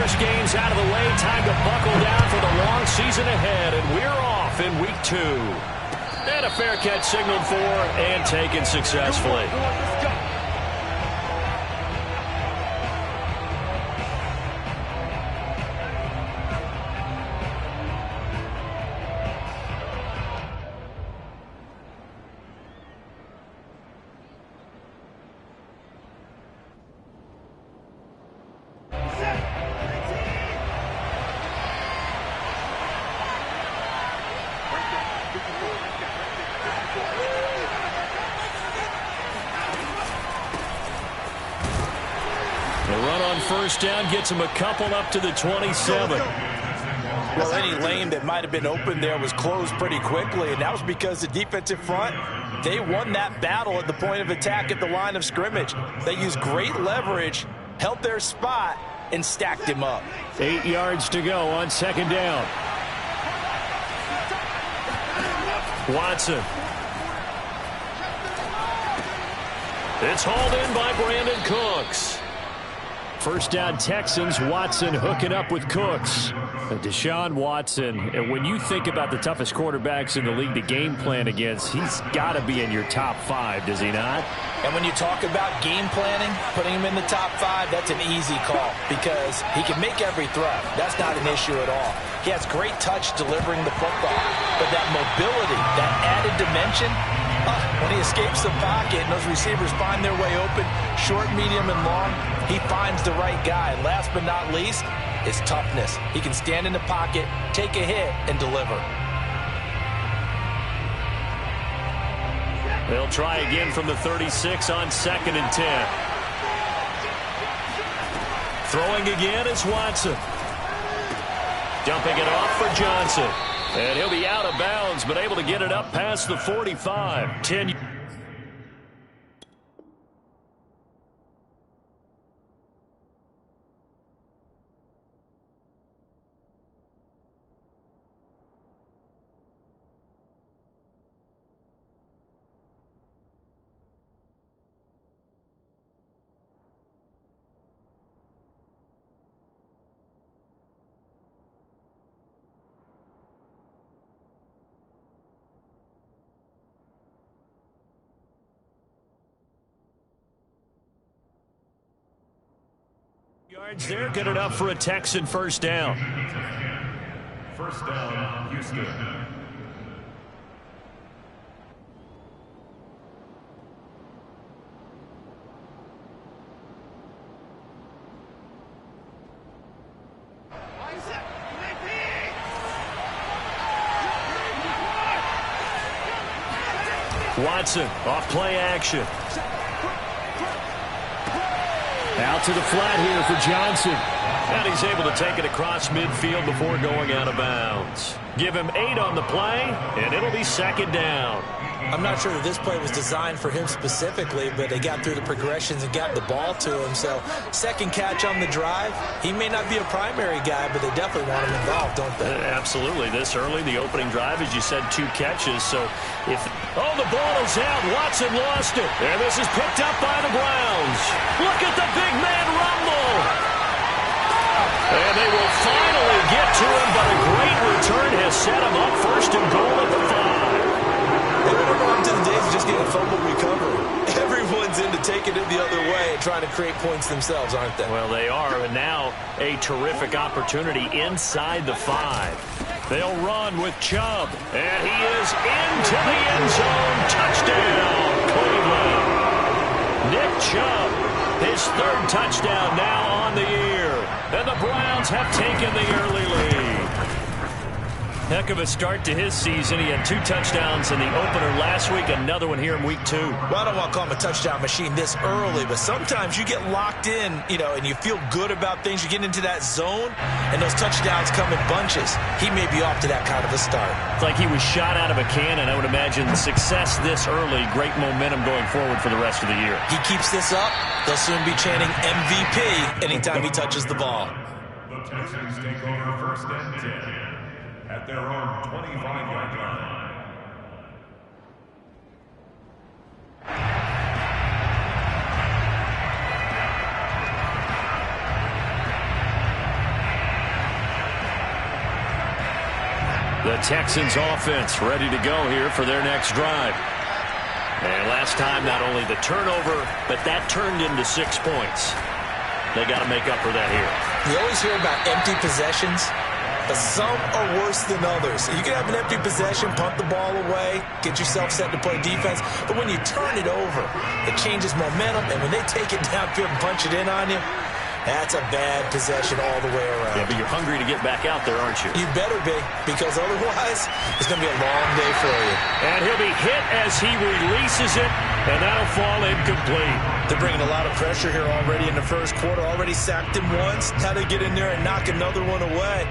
first game's out of the way. Time to buckle down for the long season ahead. And we're off in week 2. And a fair catch signaled for and taken successfully. First down gets him a couple up to the 27. Well, any lane that might have been open there was closed pretty quickly, and that was because the defensive front, they won that battle at the point of attack at the line of scrimmage. They used great leverage, held their spot, and stacked him up. 8 yards to go on second down. Watson. It's hauled in by Brandon Cooks. First down Texans, Watson hooking up with Cooks. Deshaun Watson, and when you think about the toughest quarterbacks in the league to game plan against, he's got to be in your top 5, does he not? And when you talk about game planning, putting him in the top 5, that's an easy call because he can make every throw. That's not an issue at all. He has great touch delivering the football, but that mobility, that added dimension, when he escapes the pocket and those receivers find their way open, short, medium, and long, he finds the right guy. And last but not least is toughness. He can stand in the pocket, take a hit, and deliver. They'll try again from the 36 on 2nd and 10. Throwing again is Watson. Dumping it off for Johnson. And he'll be out of bounds, but able to get it up past the 45. 10. Yards there, good enough for a Texan first down. First down, Houston. Watson off play action. Out to the flat here for Johnson. And he's able to take it across midfield before going out of bounds. Give him 8 on the play, and it'll be second down. I'm not sure that this play was designed for him specifically, but they got through the progressions and got the ball to him. So second catch on the drive. He may not be a primary guy, but they definitely want him involved, don't they? Absolutely. This early, the opening drive, as you said, 2 catches. So if... Oh, the ball is out. Watson lost it. And this is picked up by the Browns. Look at the big man rumble. And they will finally get to him, but a great return has set him up first and goal at the 5. They were on to the days of just getting a fumble recovery. Everyone's into taking it the other way and trying to create points themselves, aren't they? Well, they are, and now a terrific opportunity inside the 5. They'll run with Chubb, and he is into the end zone. Touchdown, Cleveland. Nick Chubb, his 3rd touchdown now on the year. And the Browns have taken the early lead. Heck of a start to his season. He had 2 touchdowns in the opener last week, another one here in week 2. Well, I don't want to call him a touchdown machine this early, but sometimes you get locked in, and you feel good about things. You get into that zone, and those touchdowns come in bunches. He may be off to that kind of a start. It's like he was shot out of a cannon. I would imagine success this early, great momentum going forward for the rest of the year. He keeps this up, they'll soon be chanting MVP anytime he touches the ball. The Texans take over first and 10 at their own 25-yard line. Texans offense ready to go here for their next drive. And last time, not only the turnover, but that turned into 6 points. They got to make up for that here. You always hear about empty possessions, but some are worse than others. You can have an empty possession, punt the ball away, get yourself set to play defense, but when you turn it over, it changes momentum, and when they take it downfield and punch it in on you, that's a bad possession all the way around. Yeah, but you're hungry to get back out there, aren't you? You better be, because otherwise, it's going to be a long day for you. And he'll be hit as he releases it, and that'll fall incomplete. They're bringing a lot of pressure here already in the first quarter. Already sacked him once. How to get in there and knock another one away.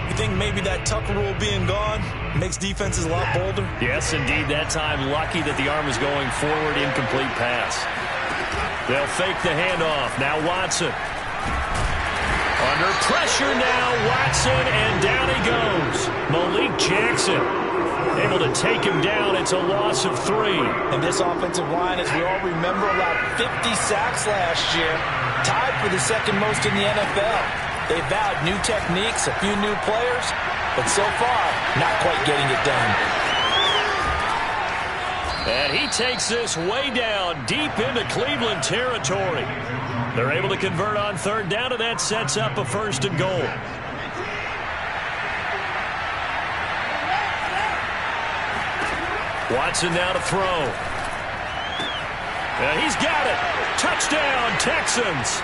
You think maybe that Tucker rule being gone makes defenses a lot bolder? Yes, indeed. That time, lucky that the arm is going forward, incomplete pass. They'll fake the handoff. Now Watson. Under pressure now, Watson, and down he goes. Malik Jackson able to take him down. It's a loss of 3. And this offensive line, as we all remember, allowed 50 sacks last year, tied for the second most in the NFL. They vowed new techniques, a few new players, but so far, not quite getting it done. And he takes this way down, deep into Cleveland territory. They're able to convert on third down, and that sets up a 1st and goal. Watson now to throw. And he's got it. Touchdown, Texans.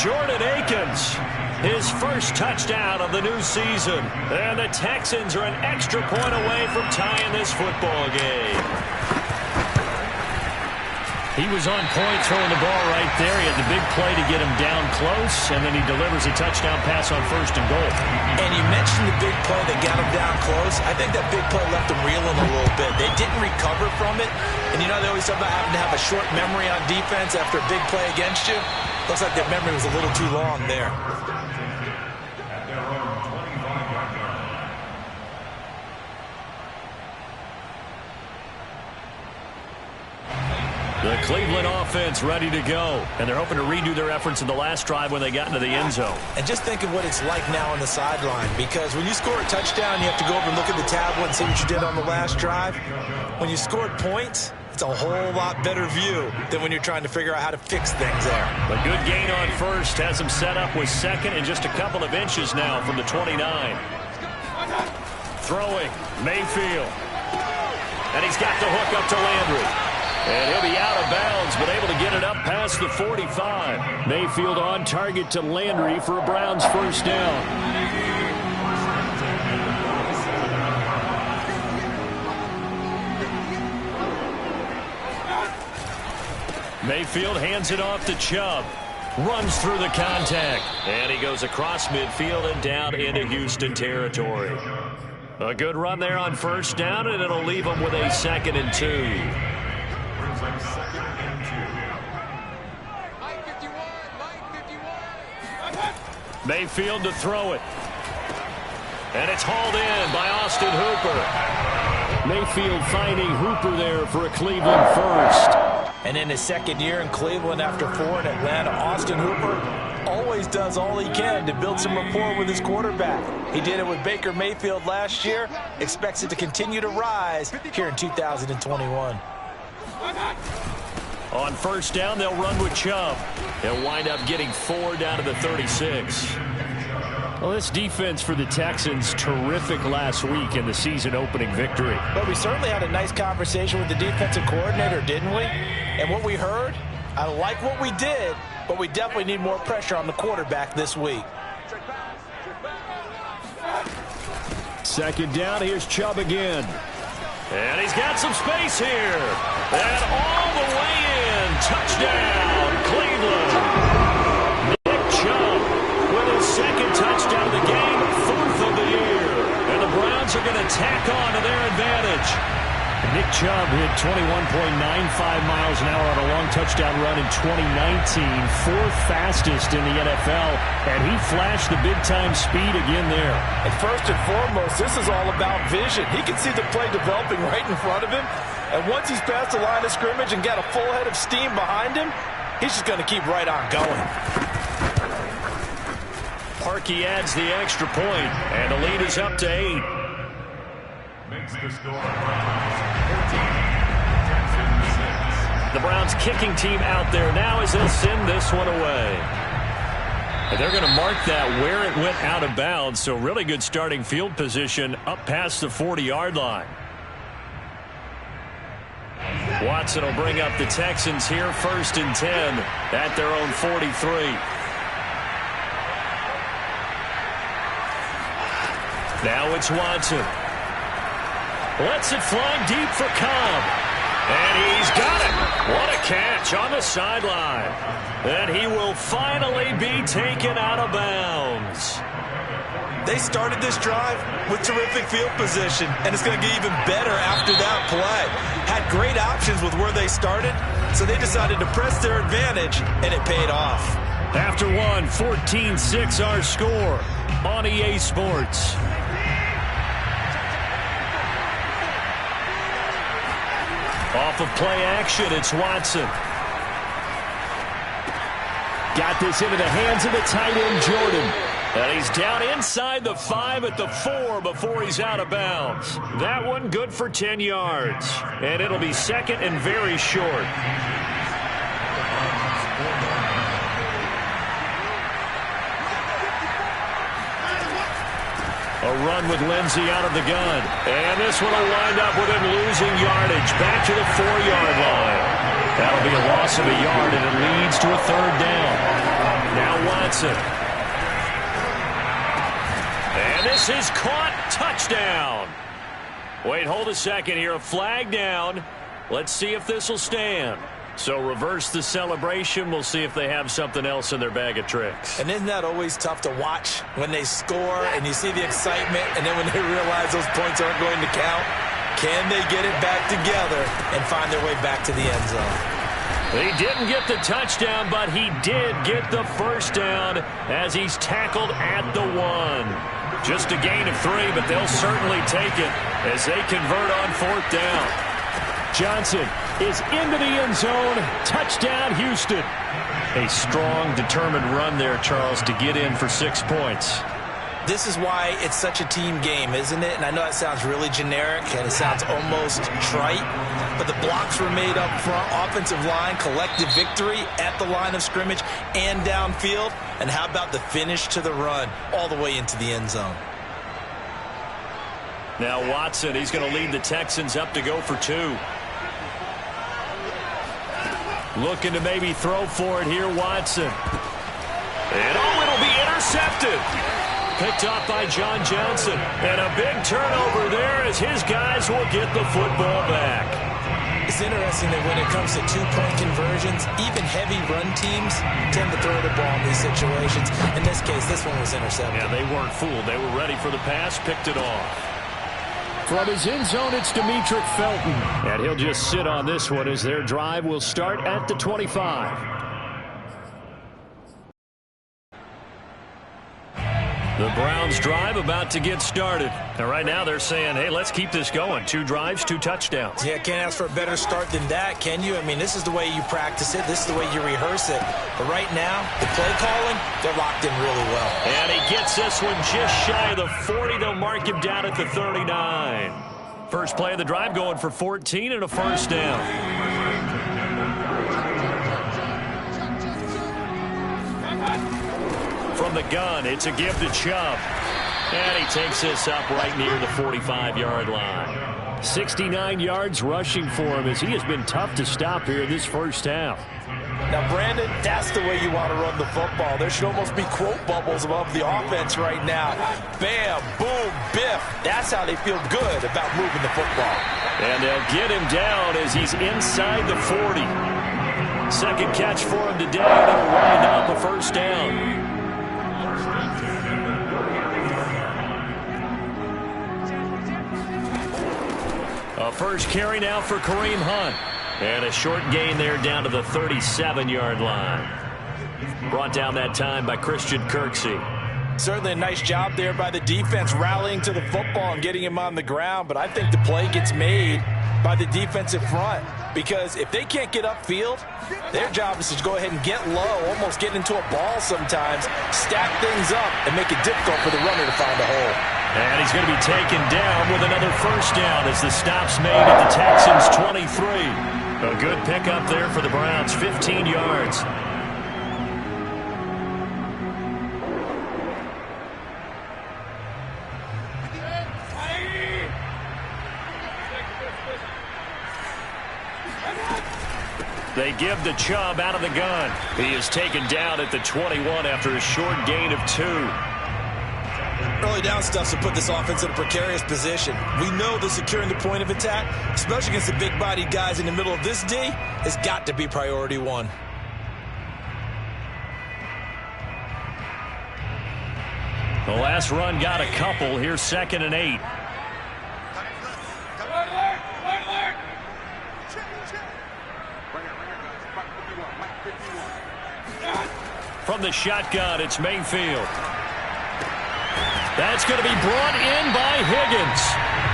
Jordan Akins, his first touchdown of the new season. And the Texans are an extra point away from tying this football game. He was on point throwing the ball right there. He had the big play to get him down close, and then he delivers a touchdown pass on 1st and goal. And you mentioned the big play that got him down close. I think that big play left him reeling a little bit. They didn't recover from it. And you know they always talk about having to have a short memory on defense after a big play against you. Looks like that memory was a little too long there. At their own 25-yard line. The Cleveland offense ready to go. And they're hoping to redo their efforts in the last drive when they got into the end zone. And just think of what it's like now on the sideline. Because when you score a touchdown, you have to go over and look at the tablet and see what you did on the last drive. When you scored points, it's a whole lot better view than when you're trying to figure out how to fix things there. A good gain on first has him set up with second and just a couple of inches now from the 29. Throwing, Mayfield. And he's got the hook up to Landry. And he'll be out of bounds, but able to get it up past the 45. Mayfield on target to Landry for a Browns first down. Mayfield hands it off to Chubb. Runs through the contact. And he goes across midfield and down into Houston territory. A good run there on first down, and it'll leave him with a 2nd and 2. Mayfield to throw it. And it's hauled in by Austin Hooper. Mayfield finding Hooper there for a Cleveland first. And in his second year in Cleveland after 4 in Atlanta, Austin Hooper always does all he can to build some rapport with his quarterback. He did it with Baker Mayfield last year. Expects it to continue to rise here in 2021. On first down, they'll run with Chubb. They'll wind up getting 4 down to the 36. Well, this defense for the Texans, terrific last week in the season-opening victory. But we certainly had a nice conversation with the defensive coordinator, didn't we? And what we heard, I like what we did, but we definitely need more pressure on the quarterback this week. Second down, here's Chubb again. And he's got some space here. And all the way in. Touchdown, Cleveland. Nick Chubb with his 2nd touchdown of the game, 4th of the year. And the Browns are going to tack on to their advantage. Nick Chubb hit 21.95 miles an hour on a long touchdown run in 2019, 4th fastest in the NFL, and he flashed the big-time speed again there. And first and foremost, this is all about vision. He can see the play developing right in front of him, and once he's past the line of scrimmage and got a full head of steam behind him, he's just going to keep right on going. Parkey adds the extra point, and the lead is up to 8. makes the score. Texans 6. The Browns kicking team out there now as they'll send this one away. And they're going to mark that where it went out of bounds, so really good starting field position up past the 40-yard line. Watson will bring up the Texans here, 1st and 10 at their own 43. Now it's Watson. Lets it fly deep for Cobb. And he's got it. What a catch on the sideline. And he will finally be taken out of bounds. They started this drive with terrific field position, and it's going to get even better after that play. Had great options with where they started, so they decided to press their advantage, and it paid off. After one, 14-6 our score on EA Sports. Off of play action, it's Watson. Got this into the hands of the tight end, Jordan. And he's down inside the 5 at the 4 before he's out of bounds. That one good for 10 yards. And it'll be 2nd and very short. A run with Lindsey out of the gun. And this one will wind up with him losing yardage back to the 4-yard line. That'll be a loss of a yard, and it leads to a 3rd down. Now Watson. And this is caught. Touchdown. Wait, hold a second here. A flag down. Let's see if this will stand. So reverse the celebration. We'll see if they have something else in their bag of tricks. And isn't that always tough to watch when they score and you see the excitement, and then when they realize those points aren't going to count? Can they get it back together and find their way back to the end zone? He didn't get the touchdown, but he did get the 1st down as he's tackled at the 1. Just a gain of 3, but they'll certainly take it as they convert on 4th down. Johnson is into the end zone. Touchdown, Houston. A strong, determined run there, Charles, to get in for 6 points. This is why it's such a team game, isn't it? And I know it sounds really generic and it sounds almost trite, but the blocks were made up front, offensive line, collective victory at the line of scrimmage and downfield. And how about the finish to the run all the way into the end zone? Now Watson, he's going to lead the Texans up to go for 2. Looking to maybe throw for it here, Watson. And it'll be intercepted. Picked off by John Johnson. And a big turnover there as his guys will get the football back. It's interesting that when it comes to 2-point conversions, even heavy run teams tend to throw the ball in these situations. In this case, this one was intercepted. Yeah, they weren't fooled. They were ready for the pass, picked it off. From his end zone, it's Demetric Felton. And he'll just sit on this one as their drive will start at the 25. The Browns drive about to get started. And right now they're saying, hey, let's keep this going. 2 drives, 2 touchdowns. Yeah, can't ask for a better start than that, can you? I mean, this is the way you practice it. This is the way you rehearse it. But right now, the play calling, they're locked in really well. And he gets this one just shy of the 40. They'll mark him down at the 39. First play of the drive going for 14 and a 1st down. From the gun, it's a give to Chubb. And he takes this up right near the 45-yard line. 69 yards rushing for him as he has been tough to stop here this first half. Now, Brandon, that's the way you want to run the football. There should almost be quote bubbles above the offense right now. Bam, boom, biff. That's how they feel good about moving the football. And they'll get him down as he's inside the 40. Second catch for him today, and it'll wind up a 1st down. A first carry now for Kareem Hunt. And a short gain there down to the 37-yard line. Brought down that time by Christian Kirksey. Certainly a nice job there by the defense rallying to the football and getting him on the ground. But I think the play gets made by the defensive front. Because if they can't get upfield, their job is to go ahead and get low, almost get into a ball sometimes, stack things up, and make it difficult for the runner to find a hole. And he's going to be taken down with another first down as the stop's made at the Texans' 23. A good pickup there for the Browns, 15 yards. They give to Chubb out of the gun. He is taken down at the 21 after a short gain of 2. Early down stuff to put this offense in a precarious position. We know that securing the point of attack, especially against the big-bodied guys in the middle of this D, has got to be priority one. The last run got a couple. Here's 2nd and 8. From the shotgun, it's Mayfield. That's going to be brought in by Higgins.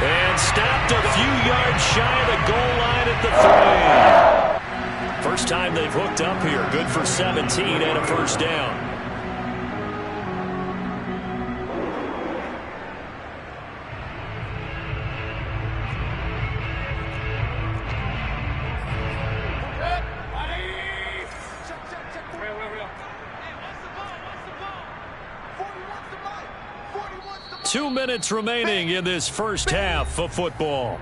And stopped a few yards shy of the goal line at the 3. First time they've hooked up here. Good for 17 and a first down. Two minutes remaining in this first half of football.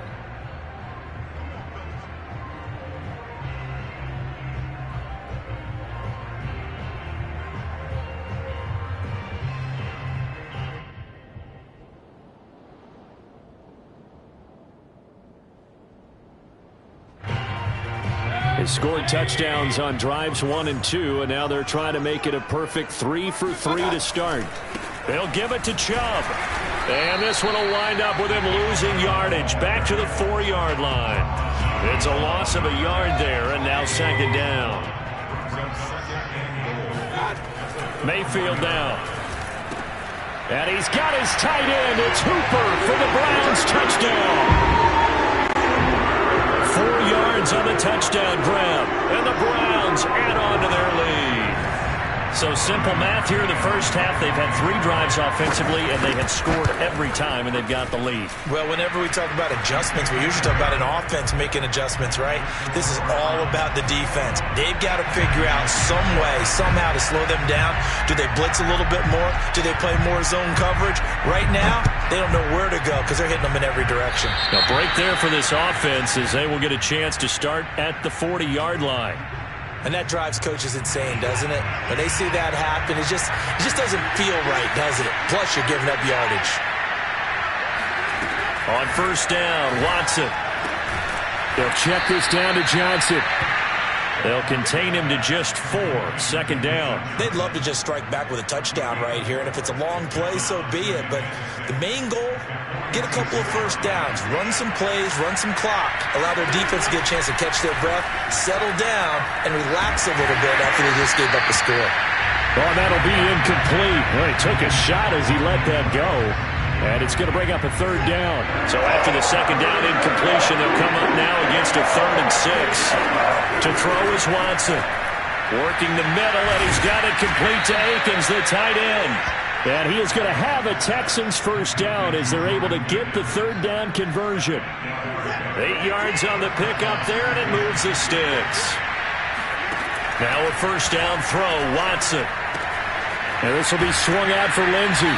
They scored touchdowns on drives 1 and 2, and now they're trying to make it a perfect 3 for 3 to start. They'll give it to Chubb. And this one will wind up with him losing yardage back to the 4-yard line. It's a loss of a yard there, and now 2nd down. Mayfield now. And he's got his tight end. It's Hooper for the Browns touchdown. 4 yards on the touchdown grab. And the Browns add on to their lead. So simple math here in the first half. They've had 3 drives offensively, and they have scored every time, and they've got the lead. Well, whenever we talk about adjustments, we usually talk about an offense making adjustments, right? This is all about the defense. They've got to figure out some way, somehow to slow them down. Do they blitz a little bit more? Do they play more zone coverage? Right now, they don't know where to go because they're hitting them in every direction. A break there for this offense as they will get a chance to start at the 40-yard line. And that drives coaches insane, doesn't it? When they see that happen, it just doesn't feel right, doesn't it? Plus, you're giving up yardage. On first down, Watson. They'll check this down to Johnson. They'll contain him to just 4. 2nd down. They'd love to just strike back with a touchdown right here, and if it's a long play, so be it. But the main goal, get a couple of first downs, run some plays, run some clock, allow their defense to get a chance to catch their breath, settle down, and relax a little bit after they just gave up a score. Oh, that'll be incomplete. Well, he took a shot as he let that go. And it's going to bring up a 3rd down. So after the 2nd down incompletion, they'll come up now against a 3rd and 6. To throw is Watson. Working the middle, and he's got it complete to Akins, the tight end. And he is going to have a Texans first down as they're able to get the 3rd down conversion. 8 yards on the pickup there, and it moves the sticks. Now a first down throw, Watson. And this will be swung out for Lindsey.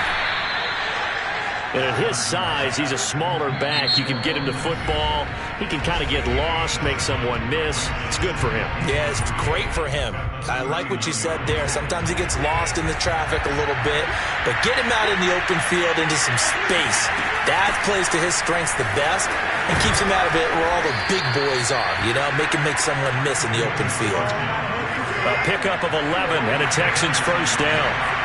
And at his size, he's a smaller back. You can get him to football. He can kind of get lost, make someone miss. It's good for him. Yeah, it's great for him. I like what you said there. Sometimes he gets lost in the traffic a little bit, but get him out in the open field into some space. That plays to his strengths the best and keeps him out of it where all the big boys are, you know, make someone miss in the open field. A pickup of 11 and a Texans first down.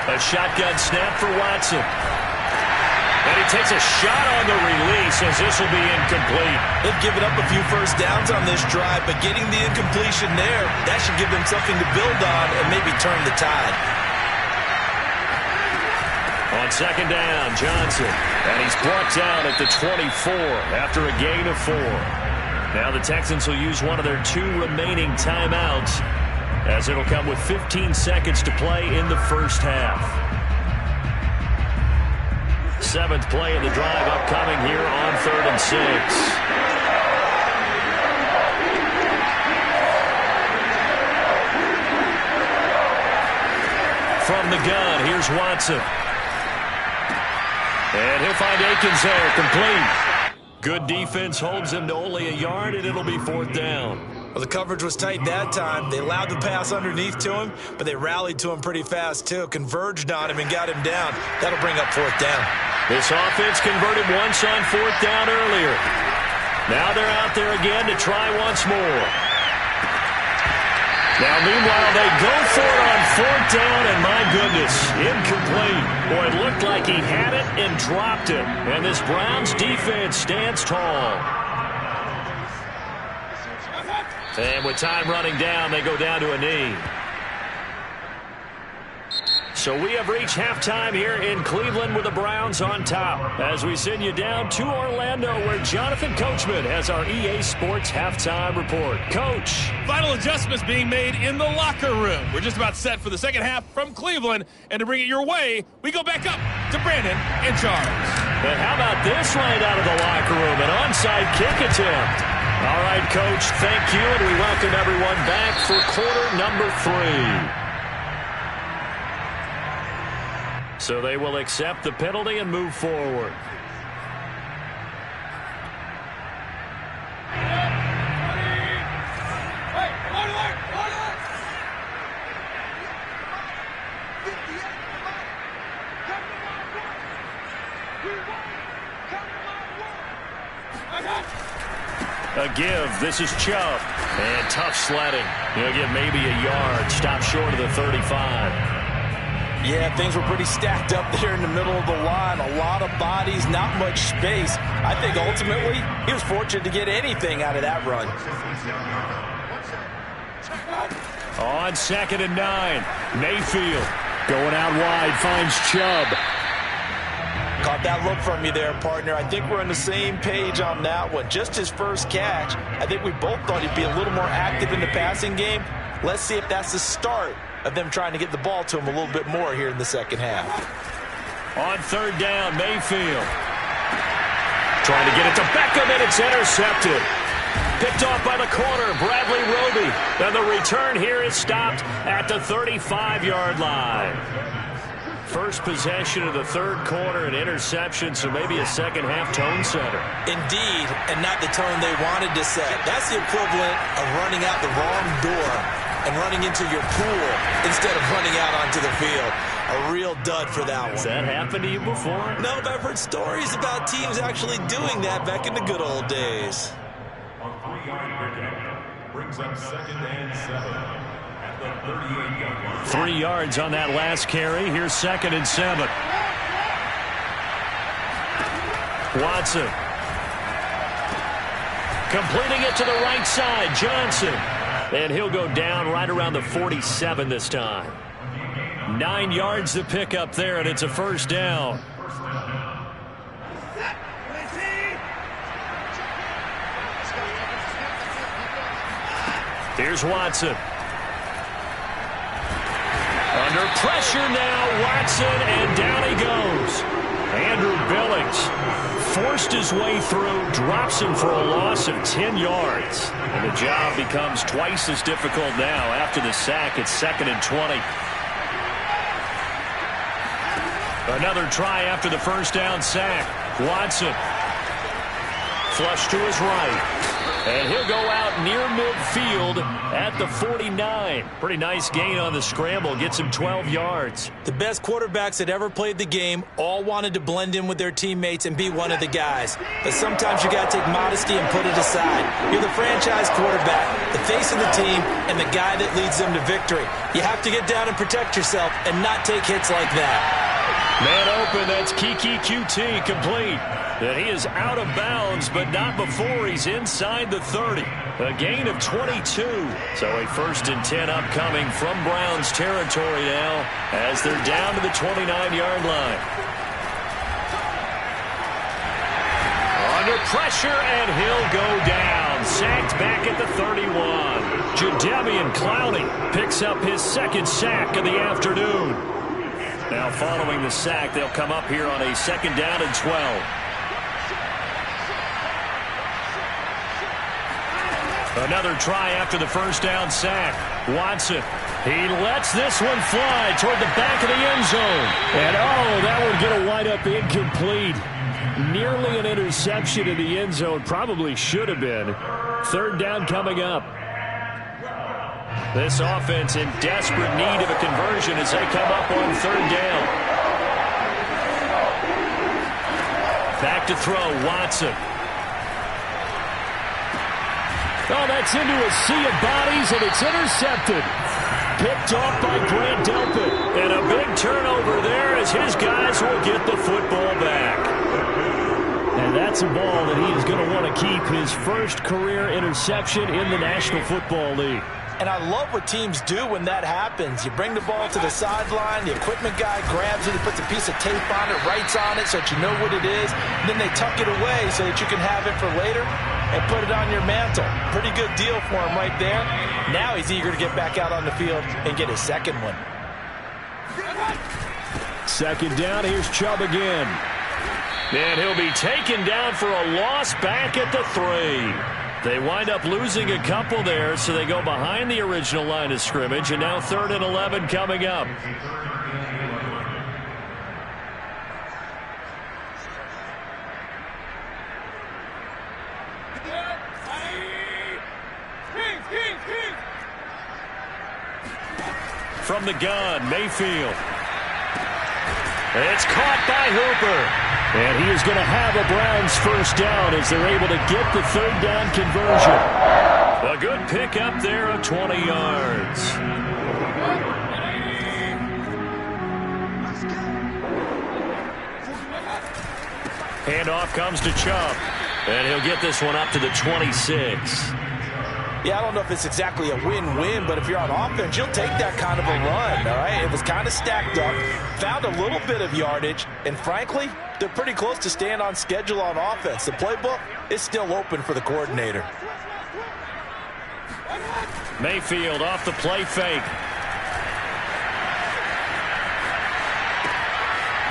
A shotgun snap for Watson. And he takes a shot on the release as this will be incomplete. They've given up a few first downs on this drive, but getting the incompletion there, that should give them something to build on and maybe turn the tide. On 2nd down, Johnson. And he's brought down at the 24 after a gain of 4. Now the Texans will use one of their 2 remaining timeouts. as it'll come with 15 seconds to play in the first half. 7th play of the drive upcoming here on 3rd and 6. From the gun, here's Watson. And he'll find Akins there, complete. Good defense holds him to only a yard, and it'll be 4th down. Well, the coverage was tight that time. They allowed the pass underneath to him, but they rallied to him pretty fast, too. Converged on him and got him down. That'll bring up 4th down. This offense converted once on 4th down earlier. Now they're out there again to try once more. Now, meanwhile, they go for it on 4th down, and my goodness, incomplete. Boy, it looked like he had it and dropped it. And this Browns defense stands tall. And with time running down, they go down to a knee. So we have reached halftime here in Cleveland with the Browns on top, as we send you down to Orlando, where Jonathan Coachman has our EA Sports halftime report. Coach. Final adjustments being made in the locker room. We're just about set for the second half from Cleveland, and to bring it your way, we go back up to Brandon and Charles. And how about this right out of the locker room, an onside kick attempt. All right, Coach, thank you, and we welcome everyone back for quarter number 3. So they will accept the penalty and move forward. A give. This is Chubb. And tough sledding. He'll get maybe a yard. Stop short of the 35. Yeah, things were pretty stacked up there in the middle of the line. A lot of bodies, not much space. I think ultimately he was fortunate to get anything out of that run. On 2nd and 9, Mayfield going out wide, finds Chubb. Caught that look from you there, partner. I think we're on the same page on that one. Just his first catch. I think we both thought he'd be a little more active in the passing game. Let's see if that's the start of them trying to get the ball to him a little bit more here in the second half. On 3rd down, Mayfield. Trying to get it to Beckham, and it's intercepted. Picked off by the corner, Bradley Roby. And the return here is stopped at the 35-yard line. First possession of the 3rd quarter, an interception, so maybe a second-half tone setter. Indeed, and not the tone they wanted to set. That's the equivalent of running out the wrong door and running into your pool instead of running out onto the field. A real dud for that one. Has that happened to you before? No, but I've heard stories about teams actually doing that back in the good old days. A 3-yard pickup brings up 2nd and 7 at the 38-yard line. 3 yards on that last carry. Here's 2nd and 7. Watson. Completing it to the right side, Johnson. And he'll go down right around the 47 this time. 9 yards to pick up there, and it's a first down. Here's Watson. Under pressure now, Watson, and down he goes. Andrew Billings forced his way through, drops him for a loss of 10 yards. And the job becomes twice as difficult now after the sack. It's 2nd and 20. Another try after the first down sack. Watson. Flush to his right. And he'll go out near midfield at the 49. Pretty nice gain on the scramble. Gets him 12 yards. The best quarterbacks that ever played the game all wanted to blend in with their teammates and be one of the guys. But sometimes you got to take modesty and put it aside. You're the franchise quarterback, the face of the team, and the guy that leads them to victory. You have to get down and protect yourself and not take hits like that. Man open, that's Kiki QT, complete. And he is out of bounds, but not before he's inside the 30. A gain of 22. So a 1st and 10 upcoming from Browns territory now as they're down to the 29-yard line. Under pressure, and he'll go down. and sacked back at the 31. Jadeveon Clowney picks up his second sack of the afternoon. Now following the sack, they'll come up here on a 2nd down and 12. Another try after the first down sack. Watson, he lets this one fly toward the back of the end zone. And that one's going to wind up incomplete. Nearly an interception in the end zone. Probably should have been. 3rd down coming up. This offense in desperate need of a conversion as they come up on 3rd down. Back to throw, Watson. That's into a sea of bodies, and it's intercepted. Picked off by Grant Delpit. And a big turnover there as his guys will get the football back. And that's a ball that he is going to want to keep, his first career interception in the National Football League. And I love what teams do when that happens. You bring the ball to the sideline, the equipment guy grabs it, he puts a piece of tape on it, writes on it so that you know what it is, and then they tuck it away so that you can have it for later and put it on your mantle. Pretty good deal for him right there. Now he's eager to get back out on the field and get his second one. 2nd down, here's Chubb again. And he'll be taken down for a loss back at the 3. They wind up losing a couple there, so they go behind the original line of scrimmage, and now 3rd and 11 coming up. From the gun, Mayfield. It's caught by Hooper. And he is going to have a Browns first down as they're able to get the 3rd down conversion. A good pickup there of 20 yards. Handoff comes to Chubb. And he'll get this one up to the 26. Yeah, I don't know if it's exactly a win-win, but if you're on offense, you'll take that kind of a run, all right? It was kind of stacked up, found a little bit of yardage, and frankly, they're pretty close to staying on schedule on offense. The playbook is still open for the coordinator. Mayfield off the play fake.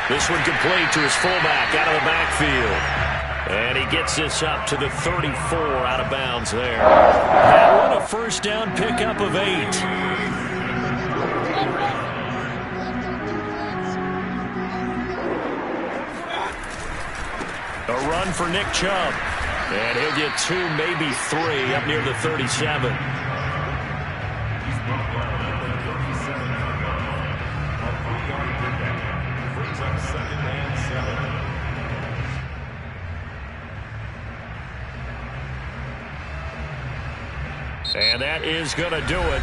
This one complete to his fullback out of the backfield. And he gets this up to the 34 out of bounds there. That one a first down pickup of 8. A run for Nick Chubb. And he'll get 2, maybe 3 up near the 37. And that is going to do it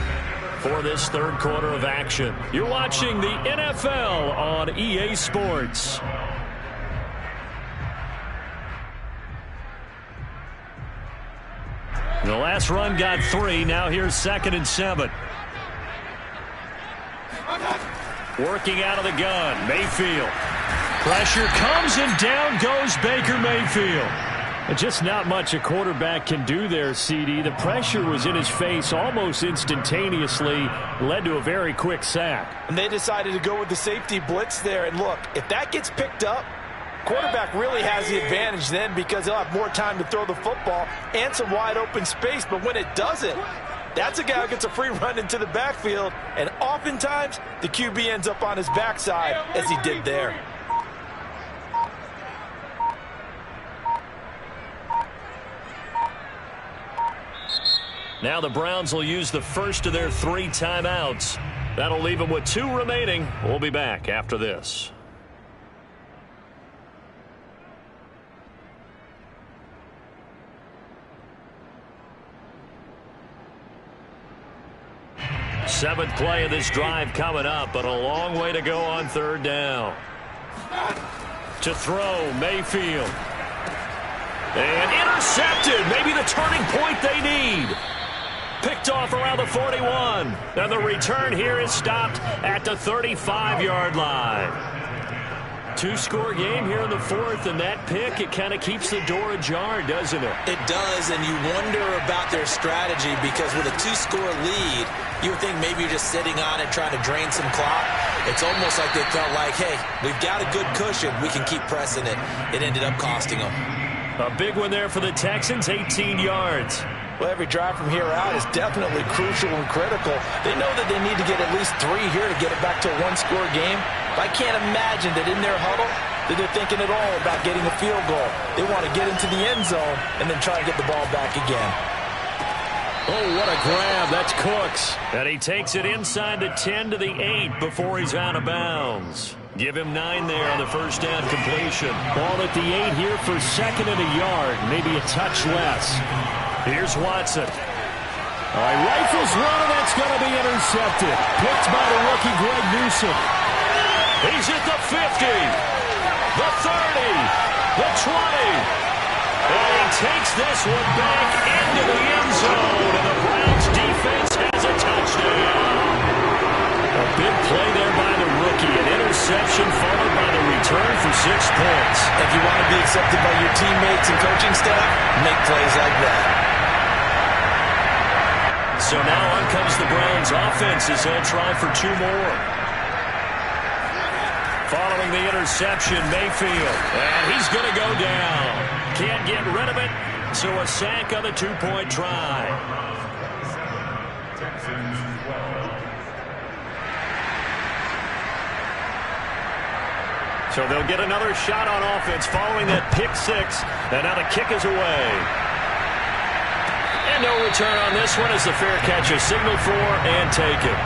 for this 3rd quarter of action. You're watching the NFL on EA Sports. The last run got 3. Now here's 2nd and 7. Working out of the gun. Mayfield. Pressure comes and down goes Baker Mayfield. Just not much a quarterback can do there, CD. The pressure was in his face almost instantaneously, led to a very quick sack. And they decided to go with the safety blitz there. And look, if that gets picked up, quarterback really has the advantage then because he'll have more time to throw the football and some wide open space. But when it doesn't, that's a guy who gets a free run into the backfield. And oftentimes, the QB ends up on his backside as he did there. Now the Browns will use the first of their 3 timeouts. That'll leave them with 2 remaining. We'll be back after this. Seventh play of this drive coming up, but a long way to go on 3rd down. To throw, Mayfield. And intercepted. Maybe the turning point they need. Picked off around the 41. And the return here is stopped at the 35-yard line. Two-score game here in the fourth, and that pick, it kind of keeps the door ajar, doesn't it? It does, and you wonder about their strategy because with a two-score lead, you would think maybe you're just sitting on it trying to drain some clock. It's almost like they felt like, hey, we've got a good cushion. We can keep pressing it. It ended up costing them. A big one there for the Texans, 18 yards. Well, every drive from here out is definitely crucial and critical. They know that they need to get at least 3 here to get it back to a one-score game. But I can't imagine that in their huddle that they're thinking at all about getting a field goal. They want to get into the end zone and then try and get the ball back again. Oh, what a grab. That's Cooks. And he takes it inside the 10 to the 8 before he's out of bounds. Give him 9 there on the first down completion. Ball at the 8 here for second and a yard, maybe a touch less. Here's Watson. All right, rifles one, and that's going to be intercepted. Picked by the rookie Greg Newsome. He's at the 50, the 30, the 20. And he takes this one back into the end zone, and the Browns defense has a touchdown. A big play there by the rookie. An interception followed by the return for 6 points. If you want to be accepted by your teammates and coaching staff, make plays like that. So now on comes the Browns offense as they'll try for 2 more. Following the interception, Mayfield. And he's going to go down. Can't get rid of it, so a sack on the 2-point try. So they'll get another shot on offense following that pick 6. And now the kick is away. And no return on this one as the fair catch is signaled for and taken.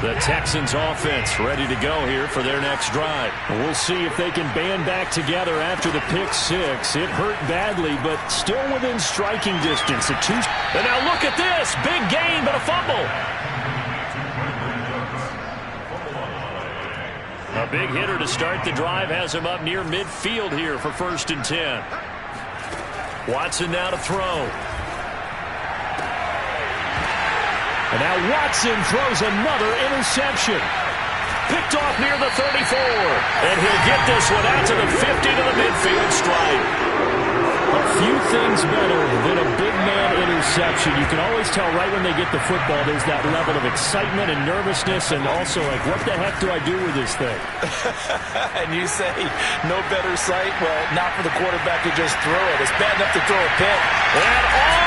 The Texans offense ready to go here for their next drive. We'll see if they can band back together after the pick 6. It hurt badly, but still within striking distance. And now look at this. Big gain, but a fumble. A big hitter to start the drive has him up near midfield here for 1st and 10. Watson now to throw. And now Watson throws another interception. Picked off near the 34. And he'll get this one out to the 50 to the midfield stripe. A few things better than a big man interception. You can always tell right when they get the football, there's that level of excitement and nervousness, and also like, what the heck do I do with this thing? And you say, no better sight? Well, not for the quarterback to just throw it. It's bad enough to throw a pick. And